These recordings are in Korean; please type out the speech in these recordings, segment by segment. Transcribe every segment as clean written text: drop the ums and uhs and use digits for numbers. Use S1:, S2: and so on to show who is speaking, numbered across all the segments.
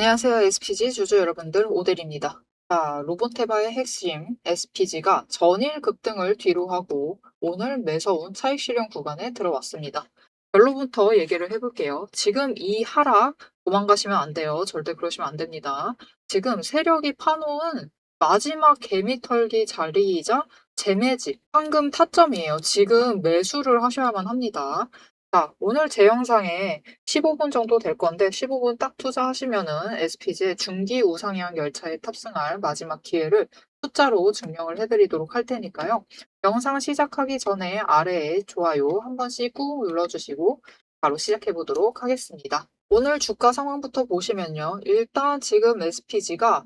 S1: 안녕하세요. SPG 주주 여러분들, 오델입니다. 자, 로본테바의 핵심 SPG가 전일 급등을 뒤로 하고 오늘 매서운 차익 실현 구간에 들어왔습니다. 결론부터 얘기를 해볼게요. 지금 이 하락 도망가시면 안 돼요. 절대 그러시면 안 됩니다. 지금 세력이 파놓은 마지막 개미털기 자리이자 재매집, 황금 타점이에요. 지금 매수를 하셔야만 합니다. 자, 오늘 제 영상에 15분 정도 될 건데 15분 딱 투자하시면은 SPG의 중기 우상향 열차에 탑승할 마지막 기회를 숫자로 증명을 해드리도록 할 테니까요. 영상 시작하기 전에 아래에 좋아요 한 번씩 꾹 눌러주시고 바로 시작해 보도록 하겠습니다. 오늘 주가 상황부터 보시면요. 일단 지금 SPG가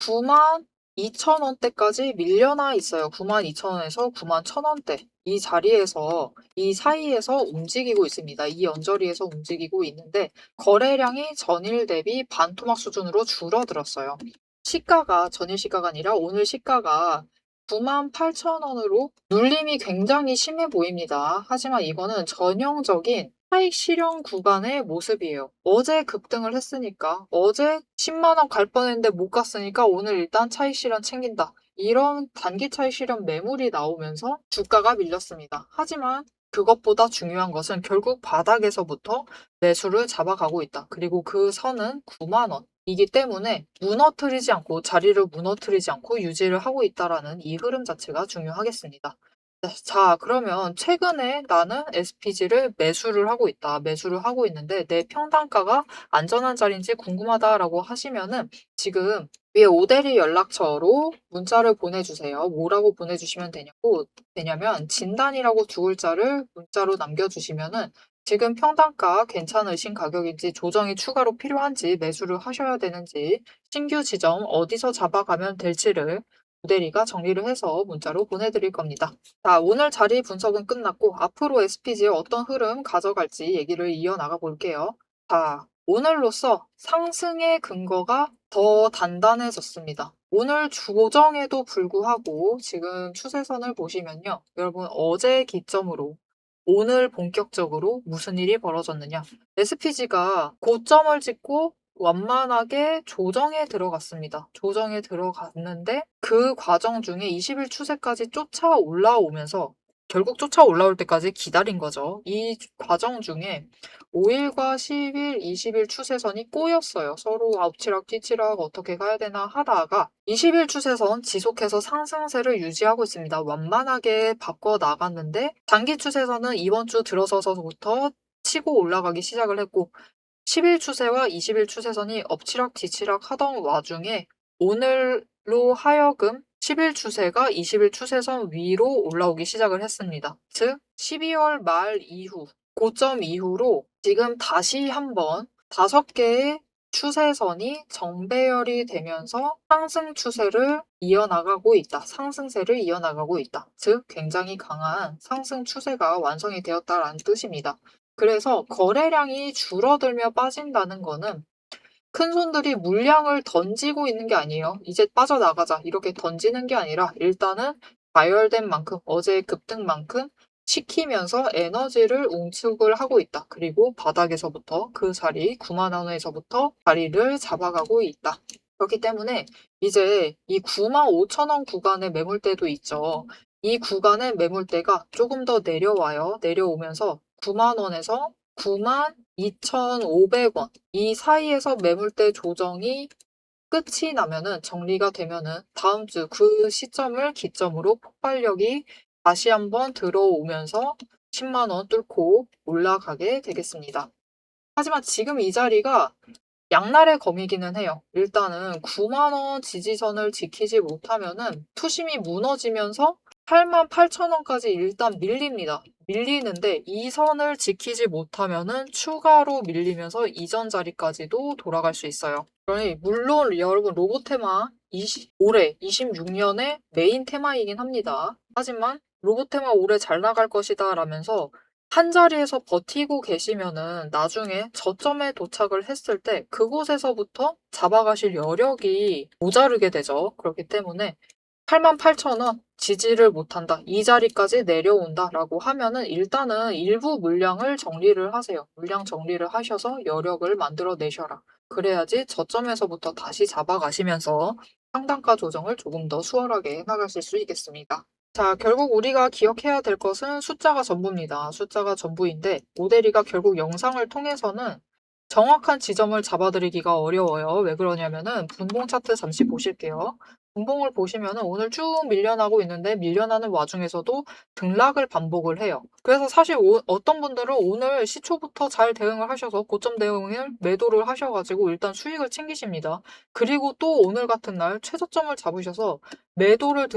S1: 92,000원대까지 밀려나 있어요. 92,000원에서 91,000원대. 이 자리에서 이 사이에서 움직이고 있습니다. 이 언저리에서 움직이고 있는데 거래량이 전일 대비 반토막 수준으로 줄어들었어요. 시가가 전일 시가가 아니라 오늘 시가가 98,000원으로 눌림이 굉장히 심해 보입니다. 하지만 이거는 전형적인 차익 실현 구간의 모습이에요. 어제 급등을 했으니까 어제 10만 원 갈 뻔했는데 못 갔으니까 오늘 일단 차익 실현 챙긴다. 이런 단기 차익 실현 매물이 나오면서 주가가 밀렸습니다. 하지만 그것보다 중요한 것은 결국 바닥에서부터 매수를 잡아가고 있다. 그리고 그 선은 9만 원. 이기 때문에 무너뜨리지 않고 자리를 무너뜨리지 않고 유지를 하고 있다라는 이 흐름 자체가 중요하겠습니다. 네, 자, 그러면 최근에 나는 SPG를 매수를 하고 있다. 매수를 하고 있는데 내 평단가가 안전한 자리인지 궁금하다라고 하시면은 지금 위에 오대리 연락처로 문자를 보내주세요. 뭐라고 보내주시면 되냐면 진단이라고 두 글자를 문자로 남겨주시면은 지금 평단가 괜찮으신 가격인지 조정이 추가로 필요한지 매수를 하셔야 되는지 신규 지점 어디서 잡아가면 될지를 모델이가 정리를 해서 문자로 보내드릴 겁니다. 자, 오늘 자리 분석은 끝났고 앞으로 SPG에 어떤 흐름 가져갈지 얘기를 이어나가 볼게요. 자, 오늘로써 상승의 근거가 더 단단해졌습니다. 오늘 조정에도 불구하고 지금 추세선을 보시면요. 여러분 어제 기점으로 오늘 본격적으로 무슨 일이 벌어졌느냐. SPG가 고점을 찍고 완만하게 조정에 들어갔습니다. 조정에 들어갔는데 그 과정 중에 20일 추세까지 쫓아 올라오면서 결국 쫓아 올라올 때까지 기다린 거죠. 이 과정 중에 5일과 10일, 20일 추세선이 꼬였어요. 서로 앞치락 뒤치락 어떻게 가야 되나 하다가 20일 추세선 지속해서 상승세를 유지하고 있습니다. 완만하게 바꿔 나갔는데 단기 추세선은 이번 주 들어서서부터 치고 올라가기 시작을 했고 10일 추세와 20일 추세선이 엎치락 뒤치락 하던 와중에 오늘로 하여금 10일 추세가 20일 추세선 위로 올라오기 시작을 했습니다. 즉 12월 말 이후 고점 이후로 지금 다시 한번 5개의 추세선이 정배열이 되면서 상승 추세를 이어나가고 있다. 상승세를 이어나가고 있다. 즉 굉장히 강한 상승 추세가 완성이 되었다라는 뜻입니다. 그래서 거래량이 줄어들며 빠진다는 거는 큰 손들이 물량을 던지고 있는 게 아니에요. 이제 빠져나가자 이렇게 던지는 게 아니라 일단은 가열된 만큼 어제의 급등만큼 시키면서 에너지를 웅축을 하고 있다. 그리고 바닥에서부터 그 자리 9만 원에서부터 자리를 잡아가고 있다. 그렇기 때문에 이제 이 9만 5천 원 구간의 매물대도 있죠. 이 구간의 매물대가 조금 더 내려와요. 내려오면서 9만 원에서 9만 2,500원 이 사이에서 매물대 조정이 끝이 나면은 정리가 되면은 다음 주 그 시점을 기점으로 폭발력이 다시 한번 들어오면서 10만 원 뚫고 올라가게 되겠습니다. 하지만 지금 이 자리가 양날의 검이기는 해요. 일단은 9만 원 지지선을 지키지 못하면은 투심이 무너지면서 88,000원까지 일단 밀립니다. 밀리는데 이 선을 지키지 못하면은 추가로 밀리면서 이전 자리까지도 돌아갈 수 있어요. 그러니 물론 여러분 로보테마 올해 26년의 메인 테마이긴 합니다. 하지만 로보테마 올해 잘 나갈 것이다 라면서 한 자리에서 버티고 계시면은 나중에 저점에 도착을 했을 때 그곳에서부터 잡아가실 여력이 모자르게 되죠. 그렇기 때문에 88,000원 지지를 못한다. 이 자리까지 내려온다라고 하면은 일단은 일부 물량을 정리를 하세요. 물량 정리를 하셔서 여력을 만들어 내셔라. 그래야지 저점에서부터 다시 잡아가시면서 상단가 조정을 조금 더 수월하게 나가실 수 있겠습니다. 자, 결국 우리가 기억해야 될 것은 숫자가 전부입니다. 숫자가 전부인데 오대리가 결국 영상을 통해서는 정확한 지점을 잡아드리기가 어려워요. 왜 그러냐면은 분봉 차트 잠시 보실게요. 분봉을 보시면은 오늘 쭉 밀려나고 있는데 밀려나는 와중에서도 등락을 반복을 해요. 그래서 사실 어떤 분들은 오늘 시초부터 잘 대응을 하셔서 고점 대응을 매도를 하셔가지고 일단 수익을 챙기십니다. 그리고 또 오늘 같은 날 최저점을 잡으셔서 매수를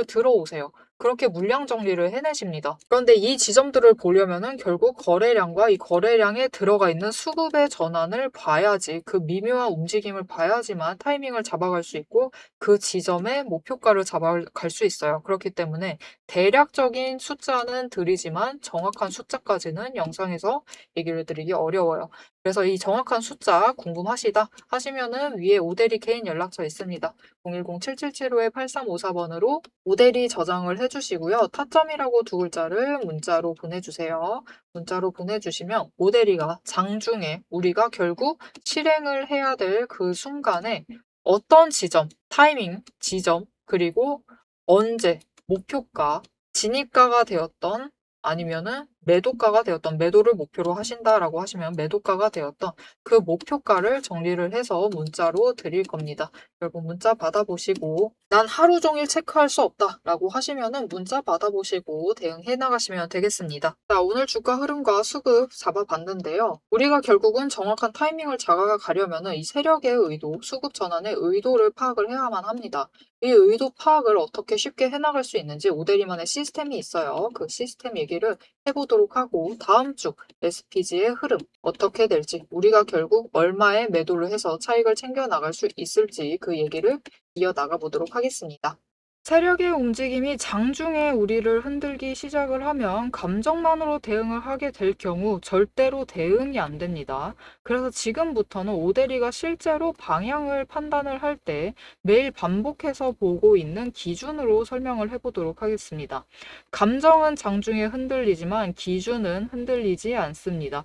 S1: 들어오세요. 그렇게 물량 정리를 해내십니다. 그런데 이 지점들을 보려면은 결국 거래량과 이 거래량에 들어가 있는 수급의 전환을 봐야지, 그 미묘한 움직임을 봐야지만 타이밍을 잡아갈 수 있고 그 지점의 목표가를 잡아갈 수 있어요. 그렇기 때문에 대략적인 숫자는 드리지만 정확한 숫자까지는 영상에서 얘기를 드리기 어려워요. 그래서 이 정확한 숫자 궁금하시다 하시면은 위에 오대리 개인 연락처 있습니다. 010-7775-8354번으로 오대리 저장을 해주시고요. 타점이라고 두 글자를 문자로 보내주세요. 문자로 보내주시면 오대리가 장중에 우리가 결국 실행을 해야 될 그 순간에 어떤 지점, 타이밍, 지점, 그리고 언제, 목표가, 진입가가 되었던 아니면은 매도가가 되었던, 매도를 목표로 하신다라고 하시면 매도가가 되었던 그 목표가를 정리를 해서 문자로 드릴 겁니다. 결국 문자 받아보시고 난 하루 종일 체크할 수 없다라고 하시면은 문자 받아보시고 대응해 나가시면 되겠습니다. 자, 오늘 주가 흐름과 수급 잡아봤는데요. 우리가 결국은 정확한 타이밍을 잡아가려면은 이 세력의 의도, 수급 전환의 의도를 파악을 해야만 합니다. 이 의도 파악을 어떻게 쉽게 해나갈 수 있는지 오대리만의 시스템이 있어요. 그 시스템 얘기를 해보도록 하고 다음 주 SPG의 흐름 어떻게 될지, 우리가 결국 얼마에 매도를 해서 차익을 챙겨 나갈 수 있을지 그 얘기를 이어나가 보도록 하겠습니다. 세력의 움직임이 장중에 우리를 흔들기 시작을 하면 감정만으로 대응을 하게 될 경우 절대로 대응이 안 됩니다. 그래서 지금부터는 오대리가 실제로 방향을 판단을 할 때 매일 반복해서 보고 있는 기준으로 설명을 해보도록 하겠습니다. 감정은 장중에 흔들리지만 기준은 흔들리지 않습니다.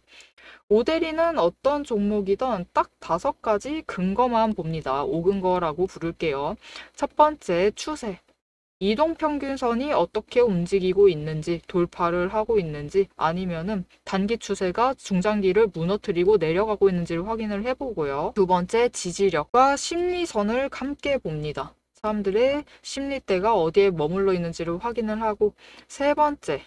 S1: 오대리는 어떤 종목이든 딱 5가지 근거만 봅니다. 5근거라고 부를게요. 첫 번째, 추세. 이동평균선이 어떻게 움직이고 있는지, 돌파를 하고 있는지, 아니면은 단기 추세가 중장기를 무너뜨리고 내려가고 있는지를 확인을 해보고요. 두 번째, 지지력과 심리선을 함께 봅니다. 사람들의 심리대가 어디에 머물러 있는지를 확인을 하고, 세 번째,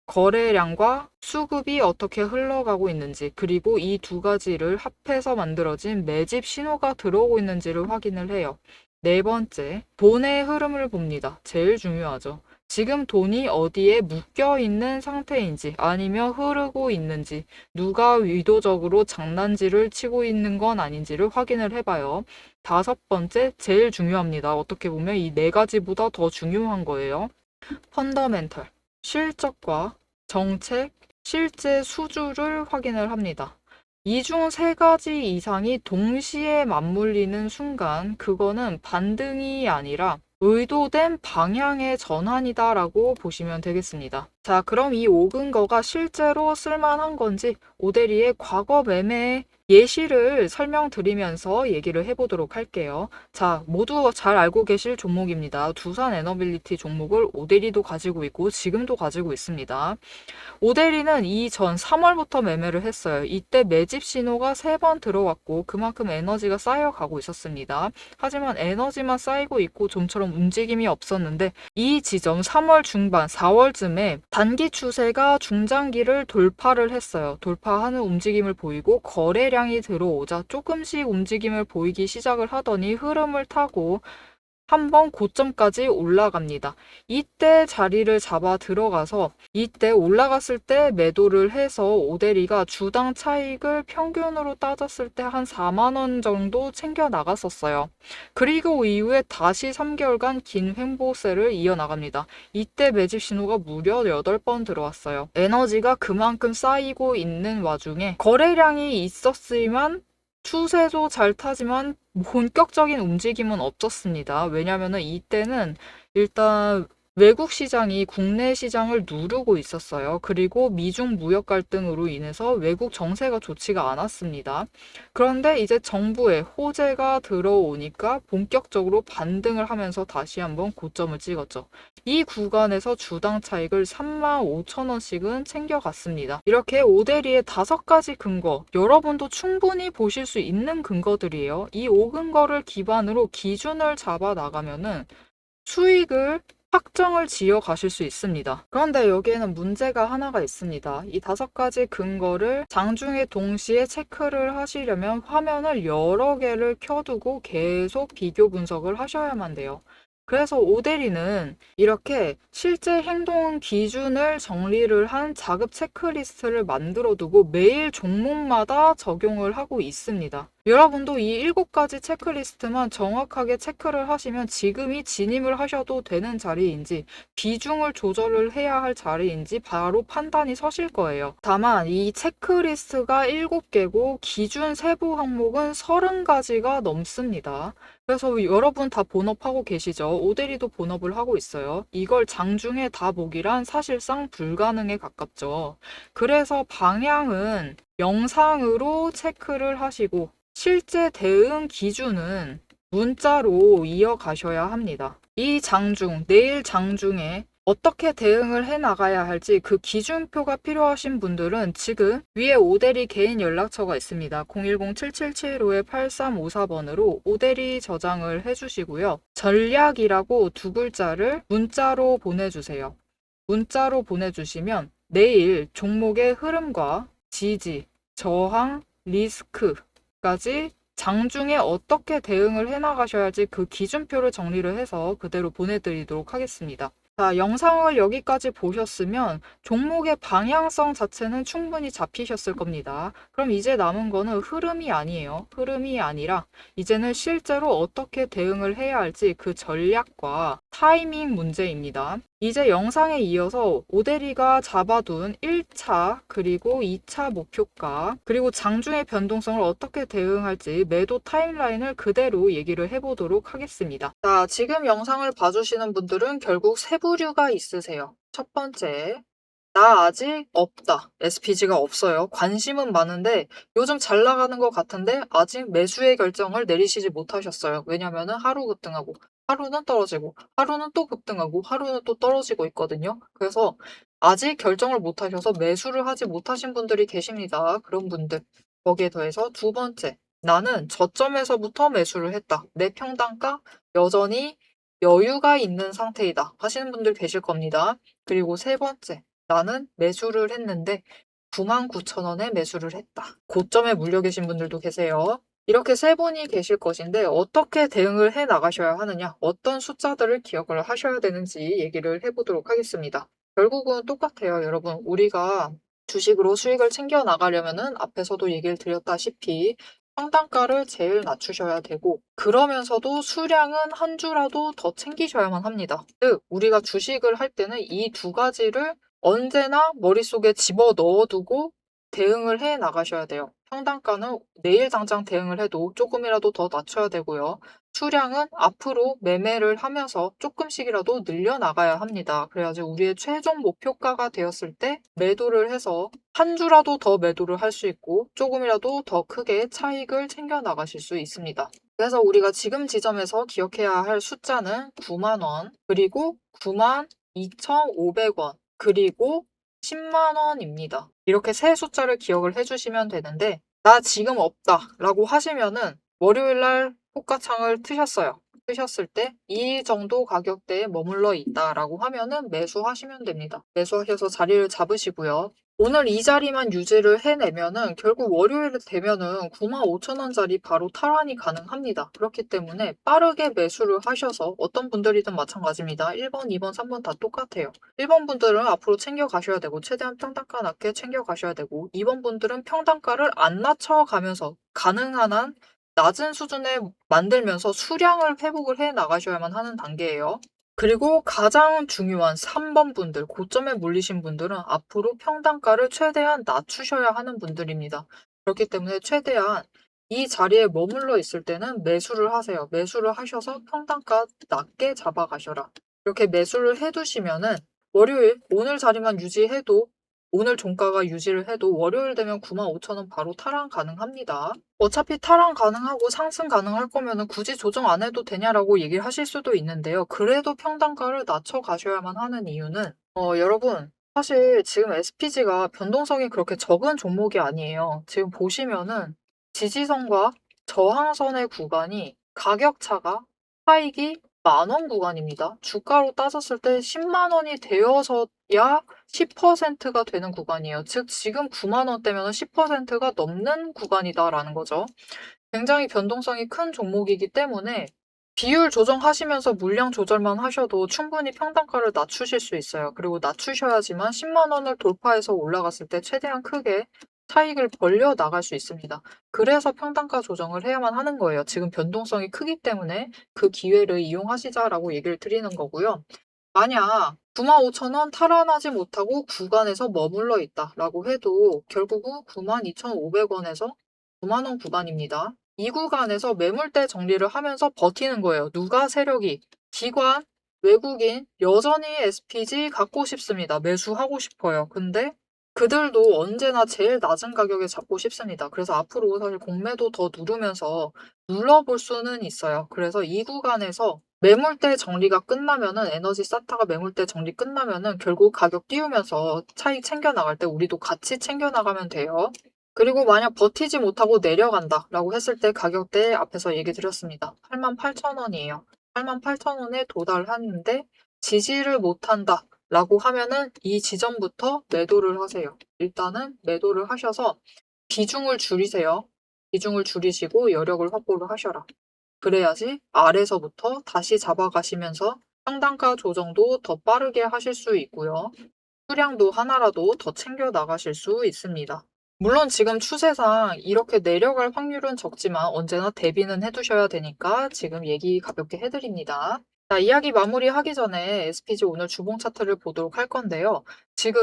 S1: 거래량과 수급이 어떻게 흘러가고 있는지, 그리고 이 두 가지를 합해서 만들어진 매집 신호가 들어오고 있는지를 확인을 해요. 네 번째, 돈의 흐름을 봅니다. 제일 중요하죠. 지금 돈이 어디에 묶여 있는 상태인지, 아니면 흐르고 있는지, 누가 의도적으로 장난질을 치고 있는 건 아닌지를 확인을 해봐요. 다섯 번째, 제일 중요합니다. 어떻게 보면 이 4가지보다 더 중요한 거예요. 펀더멘털, 실적과 정책, 실제 수주를 확인을 합니다. 이 중 3가지 이상이 동시에 맞물리는 순간 그거는 반등이 아니라 의도된 방향의 전환이다라고 보시면 되겠습니다. 자, 그럼 이 5근거가 실제로 쓸만한 건지 오대리의 과거 매매 예시를 설명드리면서 얘기를 해보도록 할게요. 자, 모두 잘 알고 계실 종목입니다. 두산 에너빌리티 종목을 오대리도 가지고 있고 지금도 가지고 있습니다. 오대리는 이전 3월부터 매매를 했어요. 이때 매집 신호가 3번 들어왔고 그만큼 에너지가 쌓여가고 있었습니다. 하지만 에너지만 쌓이고 있고 좀처럼 움직임이 없었는데 이 지점 3월 중반 4월쯤에 단기 추세가 중장기를 돌파를 했어요. 돌파하는 움직임을 보이고 거래량이 들어오자 조금씩 움직임을 보이기 시작을 하더니 흐름을 타고 한번 고점까지 올라갑니다. 이때 자리를 잡아 들어가서 이때 올라갔을 때 매도를 해서 오대리가 주당 차익을 평균으로 따졌을 때 한 4만 원 정도 챙겨 나갔었어요. 그리고 이후에 다시 3개월간 긴 횡보세를 이어나갑니다. 이때 매집 신호가 무려 8번 들어왔어요. 에너지가 그만큼 쌓이고 있는 와중에 거래량이 있었지만 추세도 잘 타지만 본격적인 움직임은 없었습니다. 왜냐면은 이때는 일단 외국 시장이 국내 시장을 누르고 있었어요. 그리고 미중 무역 갈등으로 인해서 외국 정세가 좋지가 않았습니다. 그런데 이제 정부의 호재가 들어오니까 본격적으로 반등을 하면서 다시 한번 고점을 찍었죠. 이 구간에서 주당 차익을 35,000원씩은 챙겨갔습니다. 이렇게 오데리의 5가지 근거, 여러분도 충분히 보실 수 있는 근거들이에요. 이 5근거를 기반으로 기준을 잡아 나가면은 수익을 확정을 지어 가실 수 있습니다. 그런데 여기에는 문제가 하나가 있습니다. 이 5가지 근거를 장중에 동시에 체크를 하시려면 화면을 여러 개를 켜두고 계속 비교 분석을 하셔야만 돼요. 그래서 오데리는 이렇게 실제 행동 기준을 정리를 한 자급 체크리스트를 만들어 두고 매일 종목마다 적용을 하고 있습니다. 여러분도 이 7가지 체크리스트만 정확하게 체크를 하시면 지금이 진입을 하셔도 되는 자리인지 비중을 조절을 해야 할 자리인지 바로 판단이 서실 거예요. 다만 이 체크리스트가 7개고 기준 세부 항목은 30가지가 넘습니다. 그래서 여러분 다 본업하고 계시죠? 오데리도 본업을 하고 있어요. 이걸 장중에 다 보기란 사실상 불가능에 가깝죠. 그래서 방향은 영상으로 체크를 하시고 실제 대응 기준은 문자로 이어가셔야 합니다. 이 장중, 내일 장중에 어떻게 대응을 해 나가야 할지 그 기준표가 필요하신 분들은 지금 위에 오데리 개인 연락처가 있습니다. 010-7775-8354번으로 오데리 저장을 해주시고요. 전략이라고 2글자를 문자로 보내주세요. 문자로 보내주시면 내일 종목의 흐름과 지지, 저항, 리스크까지 장중에 어떻게 대응을 해나가셔야 할지 그 기준표를 정리를 해서 그대로 보내드리도록 하겠습니다. 자, 영상을 여기까지 보셨으면 종목의 방향성 자체는 충분히 잡히셨을 겁니다. 그럼 이제 남은 거는 흐름이 아니에요. 흐름이 아니라 이제는 실제로 어떻게 대응을 해야 할지 그 전략과 타이밍 문제입니다. 이제 영상에 이어서 오데리가 잡아둔 1차 그리고 2차 목표가 그리고 장중의 변동성을 어떻게 대응할지 매도 타임라인을 그대로 얘기를 해보도록 하겠습니다. 자, 지금 영상을 봐주시는 분들은 결국 세 부류가 있으세요. 첫 번째, 나 아직 없다. SPG가 없어요. 관심은 많은데 요즘 잘 나가는 것 같은데 아직 매수의 결정을 내리시지 못하셨어요. 왜냐면은 하루 급등하고 하루는 떨어지고 하루는 또 급등하고 하루는 또 떨어지고 있거든요. 그래서 아직 결정을 못하셔서 매수를 하지 못하신 분들이 계십니다. 그런 분들. 거기에 더해서 2번째, 나는 저점에서부터 매수를 했다. 내 평단가 여전히 여유가 있는 상태이다 하시는 분들 계실 겁니다. 그리고 3번째, 나는 매수를 했는데 99,000원에 매수를 했다. 고점에 물려 계신 분들도 계세요. 이렇게 3분이 계실 것인데 어떻게 대응을 해 나가셔야 하느냐, 어떤 숫자들을 기억을 하셔야 되는지 얘기를 해보도록 하겠습니다. 결국은 똑같아요, 여러분. 우리가 주식으로 수익을 챙겨 나가려면은 앞에서도 얘기를 드렸다시피 평단가를 제일 낮추셔야 되고 그러면서도 수량은 한 주라도 더 챙기셔야만 합니다. 즉 우리가 주식을 할 때는 이 2가지를 언제나 머릿속에 집어 넣어두고 대응을 해 나가셔야 돼요. 평단가는 내일 당장 대응을 해도 조금이라도 더 낮춰야 되고요. 수량은 앞으로 매매를 하면서 조금씩이라도 늘려나가야 합니다. 그래야지 우리의 최종 목표가가 되었을 때 매도를 해서 한 주라도 더 매도를 할 수 있고 조금이라도 더 크게 차익을 챙겨 나가실 수 있습니다. 그래서 우리가 지금 지점에서 기억해야 할 숫자는 9만원, 그리고 92,500원, 그리고 10만원입니다. 이렇게 세 숫자를 기억을 해주시면 되는데 나 지금 없다 라고 하시면은 월요일날 호가창을 트셨어요. 트셨을 때 이 정도 가격대에 머물러 있다라고 하면은 매수하시면 됩니다. 매수하셔서 자리를 잡으시고요. 오늘 이 자리만 유지를 해내면은 결국 월요일 되면은 95,000원짜리 바로 탈환이 가능합니다. 그렇기 때문에 빠르게 매수를 하셔서 어떤 분들이든 마찬가지입니다. 1번, 2번, 3번 다 똑같아요. 1번 분들은 앞으로 챙겨 가셔야 되고 최대한 평단가 낮게 챙겨 가셔야 되고 2번 분들은 평단가를 안 낮춰 가면서 가능한 한 낮은 수준에 만들면서 수량을 회복을 해 나가셔야만 하는 단계예요. 그리고 가장 중요한 3번 분들, 고점에 몰리신 분들은 앞으로 평단가를 최대한 낮추셔야 하는 분들입니다. 그렇기 때문에 최대한 이 자리에 머물러 있을 때는 매수를 하세요. 매수를 하셔서 평단가 낮게 잡아가셔라. 이렇게 매수를 해두시면은 월요일 오늘 자리만 유지해도 오늘 종가가 유지를 해도 월요일 되면 95,000원 바로 탈환 가능합니다. 어차피 탈환 가능하고 상승 가능할 거면은 굳이 조정 안 해도 되냐라고 얘기를 하실 수도 있는데요. 그래도 평단가를 낮춰 가셔야만 하는 이유는 여러분 사실 지금 SPG가 변동성이 그렇게 적은 종목이 아니에요. 지금 보시면은 지지선과 저항선의 구간이 가격 차가 차익이 10,000원 구간입니다. 주가로 따졌을 때 10만 원이 되어서야 10%가 되는 구간이에요. 즉 지금 9만 원대면 10%가 넘는 구간이다라는 거죠. 굉장히 변동성이 큰 종목이기 때문에 비율 조정하시면서 물량 조절만 하셔도 충분히 평단가를 낮추실 수 있어요. 그리고 낮추셔야지만 10만 원을 돌파해서 올라갔을 때 최대한 크게 차익을 벌려 나갈 수 있습니다. 그래서 평단가 조정을 해야만 하는 거예요. 지금 변동성이 크기 때문에 그 기회를 이용하시자라고 얘기를 드리는 거고요. 만약 95,000원 탈환하지 못하고 구간에서 머물러 있다라고 해도 결국은 92,500원에서 9만 원 구간입니다. 이 구간에서 매물대 정리를 하면서 버티는 거예요. 누가 세력이 기관, 외국인 여전히 SPG 갖고 싶습니다. 매수하고 싶어요. 근데 그들도 언제나 제일 낮은 가격에 잡고 싶습니다. 그래서 앞으로 사실 공매도 더 누르면서 눌러볼 수는 있어요. 그래서 이 구간에서 매물대 정리가 끝나면은 에너지 사타가 매물대 정리 끝나면은 결국 가격 띄우면서 차익 챙겨 나갈 때 우리도 같이 챙겨 나가면 돼요. 그리고 만약 버티지 못하고 내려간다라고 했을 때 가격대 앞에서 얘기 드렸습니다. 88,000원이에요. 88,000원에 도달하는데 지지를 못한다. 라고 하면은 이 지점부터 매도를 하세요. 일단은 매도를 하셔서 비중을 줄이세요. 비중을 줄이시고 여력을 확보를 하셔라. 그래야지 아래서부터 다시 잡아가시면서 평단가 조정도 더 빠르게 하실 수 있고요. 수량도 하나라도 더 챙겨 나가실 수 있습니다. 물론 지금 추세상 이렇게 내려갈 확률은 적지만 언제나 대비는 해두셔야 되니까 지금 얘기 가볍게 해드립니다. 자, 이야기 마무리하기 전에 SPG 오늘 주봉 차트를 보도록 할 건데요. 지금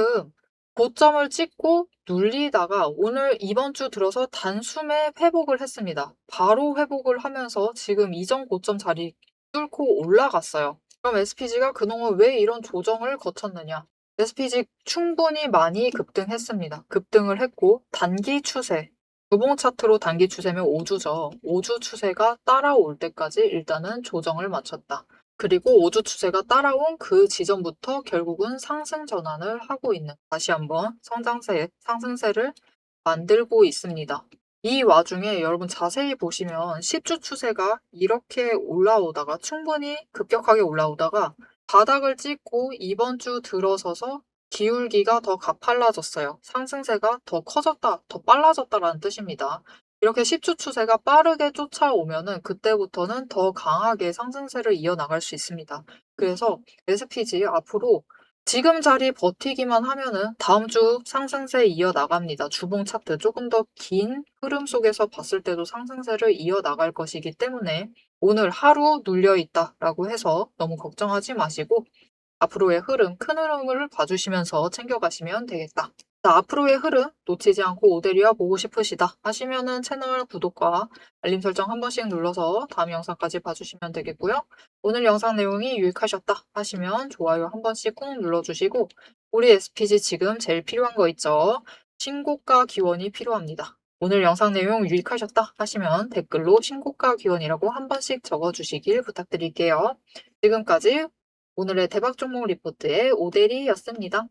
S1: 고점을 찍고 눌리다가 오늘 이번 주 들어서 단숨에 회복을 했습니다. 바로 회복을 하면서 지금 이전 고점 자리 뚫고 올라갔어요. 그럼 SPG가 그동안 왜 이런 조정을 거쳤느냐? SPG 충분히 많이 급등했습니다. 급등을 했고 단기 추세, 주봉 차트로 단기 추세면 5주죠. 5주 추세가 따라올 때까지 일단은 조정을 마쳤다. 그리고 5주 추세가 따라온 그 지점부터 결국은 상승 전환을 하고 있는 다시 한번 성장세, 상승세를 만들고 있습니다. 이 와중에 여러분 자세히 보시면 10주 추세가 이렇게 올라오다가 충분히 급격하게 올라오다가 바닥을 찍고 이번 주 들어서서 기울기가 더 가팔라졌어요. 상승세가 더 커졌다, 더 빨라졌다라는 뜻입니다. 이렇게 10주 추세가 빠르게 쫓아오면은 그때부터는 더 강하게 상승세를 이어나갈 수 있습니다. 그래서 SPG 앞으로 지금 자리 버티기만 하면은 다음 주 상승세 이어나갑니다. 주봉 차트 조금 더 긴 흐름 속에서 봤을 때도 상승세를 이어나갈 것이기 때문에 오늘 하루 눌려 있다라고 해서 너무 걱정하지 마시고 앞으로의 흐름, 큰 흐름을 봐주시면서 챙겨가시면 되겠다. 자, 앞으로의 흐름 놓치지 않고 오데리아 보고 싶으시다 하시면은 채널 구독과 알림 설정 한 번씩 눌러서 다음 영상까지 봐주시면 되겠고요. 오늘 영상 내용이 유익하셨다 하시면 좋아요 한 번씩 꾹 눌러주시고 우리 SPG 지금 제일 필요한 거 있죠? 신고가 기원이 필요합니다. 오늘 영상 내용 유익하셨다 하시면 댓글로 신고가 기원이라고 한 번씩 적어주시길 부탁드릴게요. 지금까지 오늘의 대박 종목 리포트의 오대리였습니다.